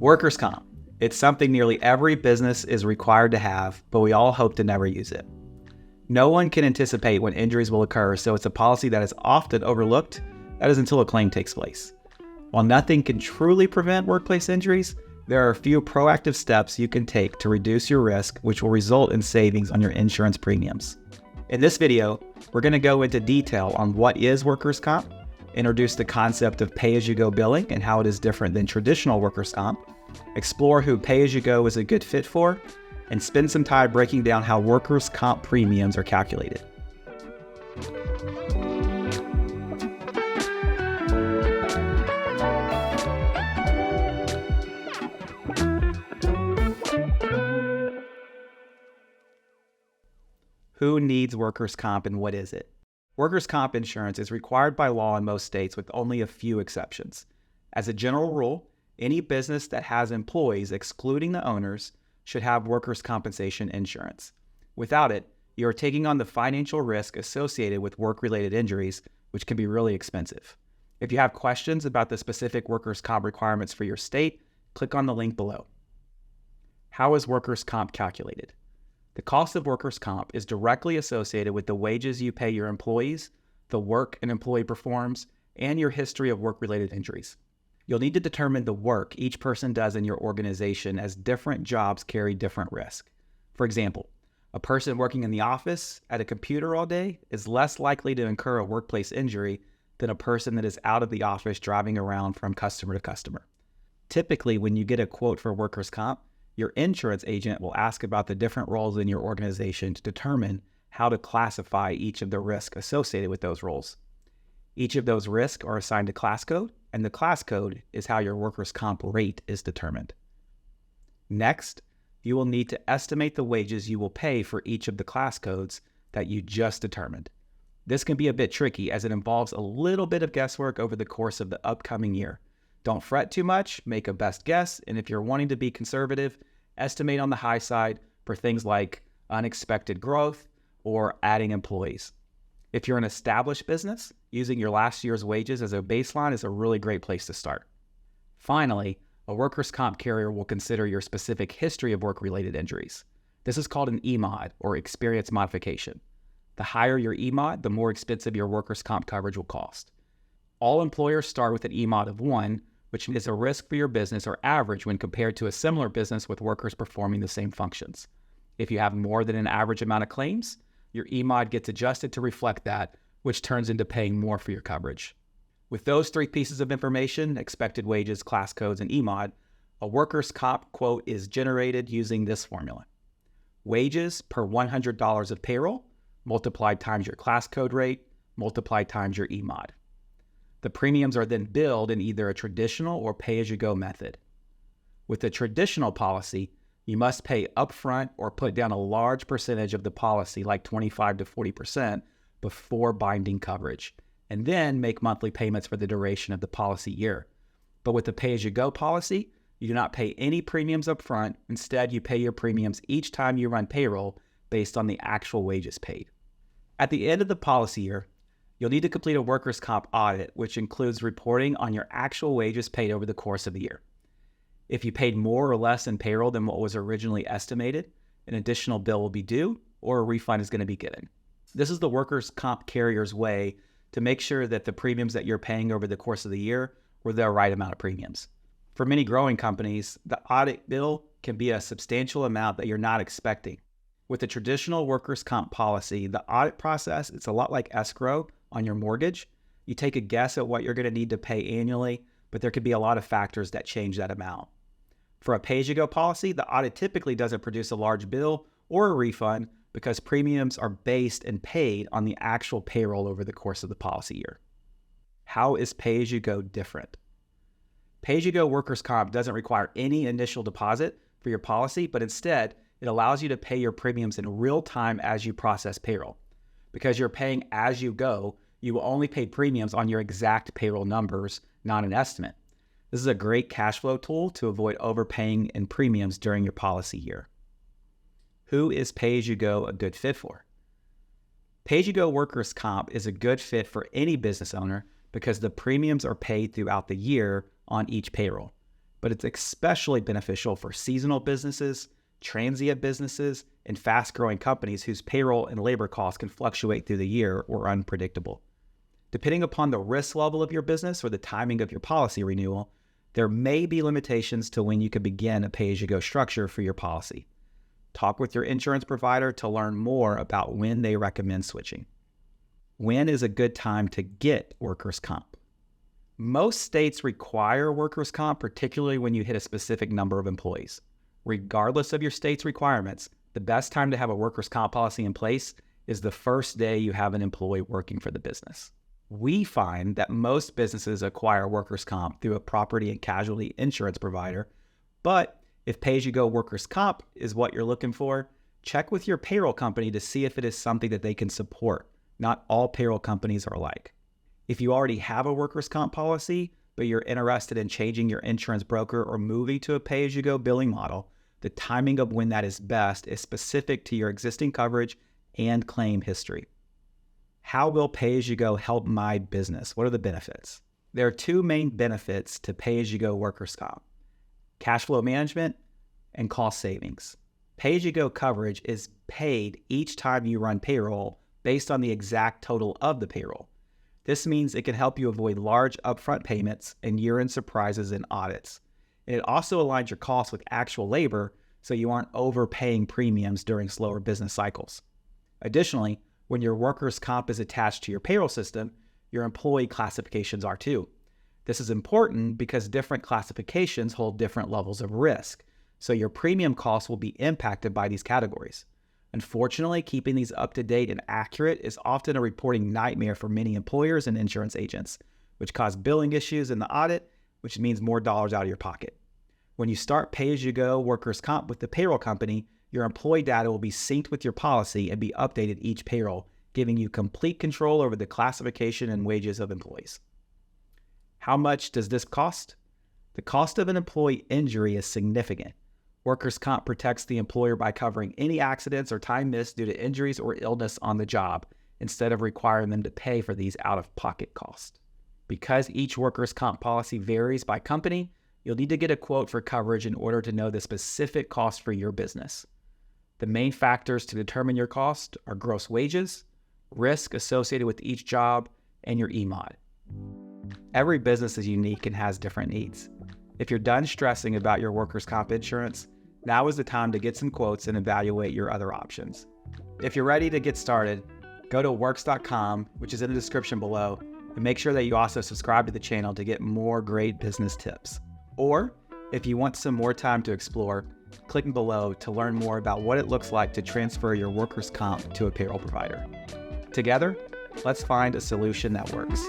Workers' comp. It's something nearly every business is required to have, but we all hope to never use it. No one can anticipate when injuries will occur, so it's a policy that is often overlooked, that is until a claim takes place. While nothing can truly prevent workplace injuries, there are a few proactive steps you can take to reduce your risk, which will result in savings on your insurance premiums. In this video, we're going to go into detail on what is workers' comp, introduce the concept of pay-as-you-go billing and how it is different than traditional workers' comp, explore who pay-as-you-go is a good fit for, and spend some time breaking down how workers' comp premiums are calculated. Who needs workers' comp and what is it? Workers' comp insurance is required by law in most states with only a few exceptions. As a general rule, any business that has employees, excluding the owners, should have workers' compensation insurance. Without it, you are taking on the financial risk associated with work-related injuries, which can be really expensive. If you have questions about the specific workers' comp requirements for your state, click on the link below. How is workers' comp calculated? The cost of workers' comp is directly associated with the wages you pay your employees, the work an employee performs, and your history of work-related injuries. You'll need to determine the work each person does in your organization, as different jobs carry different risk. For example, a person working in the office at a computer all day is less likely to incur a workplace injury than a person that is out of the office driving around from customer to customer. Typically, when you get a quote for workers' comp, your insurance agent will ask about the different roles in your organization to determine how to classify each of the risks associated with those roles. Each of those risks are assigned a class code, and the class code is how your workers' comp rate is determined. Next, you will need to estimate the wages you will pay for each of the class codes that you just determined. This can be a bit tricky as it involves a little bit of guesswork over the course of the upcoming year. Don't fret too much, make a best guess, and if you're wanting to be conservative, estimate on the high side for things like unexpected growth or adding employees. If you're an established business, using your last year's wages as a baseline is a really great place to start. Finally, a workers' comp carrier will consider your specific history of work-related injuries. This is called an EMOD, or experience modification. The higher your EMOD, the more expensive your workers' comp coverage will cost. All employers start with an EMOD of 1, which is a risk for your business or average when compared to a similar business with workers performing the same functions. If you have more than an average amount of claims, your EMOD gets adjusted to reflect that, which turns into paying more for your coverage. With those three pieces of information, expected wages, class codes, and EMOD, a workers' comp quote is generated using this formula. Wages per $100 of payroll, multiplied times your class code rate, multiplied times your EMOD. The premiums are then billed in either a traditional or pay-as-you-go method. With a traditional policy, you must pay upfront or put down a large percentage of the policy, like 25 to 40%, before binding coverage, and then make monthly payments for the duration of the policy year. But with the pay-as-you-go policy, you do not pay any premiums upfront. Instead, you pay your premiums each time you run payroll based on the actual wages paid. At the end of the policy year, you'll need to complete a workers' comp audit, which includes reporting on your actual wages paid over the course of the year. If you paid more or less in payroll than what was originally estimated, an additional bill will be due or a refund is going to be given. This is the workers' comp carrier's way to make sure that the premiums that you're paying over the course of the year were the right amount of premiums. For many growing companies, the audit bill can be a substantial amount that you're not expecting. With the traditional workers' comp policy, the audit process is a lot like escrow on your mortgage. You take a guess at what you're going to need to pay annually, but there could be a lot of factors that change that amount. For a pay-as-you-go policy, the audit typically doesn't produce a large bill or a refund because premiums are based and paid on the actual payroll over the course of the policy year. How is pay-as-you-go different? Pay-as-you-go workers' comp doesn't require any initial deposit for your policy, but instead, it allows you to pay your premiums in real time as you process payroll. Because you're paying as you go, you will only pay premiums on your exact payroll numbers, not an estimate. This is a great cash flow tool to avoid overpaying in premiums during your policy year. Who is pay-as-you-go a good fit for? Pay-as-you-go workers' comp is a good fit for any business owner because the premiums are paid throughout the year on each payroll. but it's especially beneficial for seasonal businesses, transient businesses, and fast-growing companies whose payroll and labor costs can fluctuate through the year or are unpredictable. Depending upon the risk level of your business or the timing of your policy renewal, there may be limitations to when you can begin a pay-as-you-go structure for your policy. Talk with your insurance provider to learn more about when they recommend switching. When is a good time to get workers' comp? Most states require workers' comp, particularly when you hit a specific number of employees. Regardless of your state's requirements, the best time to have a workers' comp policy in place is the first day you have an employee working for the business. We find that most businesses acquire workers' comp through a property and casualty insurance provider, but if pay-as-you-go workers' comp is what you're looking for, check with your payroll company to see if it is something that they can support. Not all payroll companies are alike. If you already have a workers' comp policy, but you're interested in changing your insurance broker or moving to a pay-as-you-go billing model, the timing of when that is best is specific to your existing coverage and claim history. How will pay-as-you-go help my business? What are the benefits? There are two main benefits to pay-as-you-go workers' comp: cash flow management and cost savings. Pay-as-you-go coverage is paid each time you run payroll based on the exact total of the payroll. This means it can help you avoid large upfront payments and year-end surprises and audits. And it also aligns your costs with actual labor so you aren't overpaying premiums during slower business cycles. Additionally, when your workers' comp is attached to your payroll system, your employee classifications are too. This is important because different classifications hold different levels of risk, so your premium costs will be impacted by these categories. Unfortunately, keeping these up to date and accurate is often a reporting nightmare for many employers and insurance agents, which cause billing issues in the audit, which means more dollars out of your pocket. When you start pay-as-you-go workers' comp with the payroll company, your employee data will be synced with your policy and be updated each payroll, giving you complete control over the classification and wages of employees. How much does this cost? The cost of an employee injury is significant. Workers' comp protects the employer by covering any accidents or time missed due to injuries or illness on the job, instead of requiring them to pay for these out-of-pocket costs. Because each workers' comp policy varies by company, you'll need to get a quote for coverage in order to know the specific cost for your business. The main factors to determine your cost are gross wages, risk associated with each job, and your EMOD. Every business is unique and has different needs. If you're done stressing about your workers' comp insurance, now is the time to get some quotes and evaluate your other options. If you're ready to get started, go to Whirks.com, which is in the description below, and make sure that you also subscribe to the channel to get more great business tips. Or, if you want some more time to explore, click below to learn more about what it looks like to transfer your workers' comp to a payroll provider. Together, let's find a solution that works.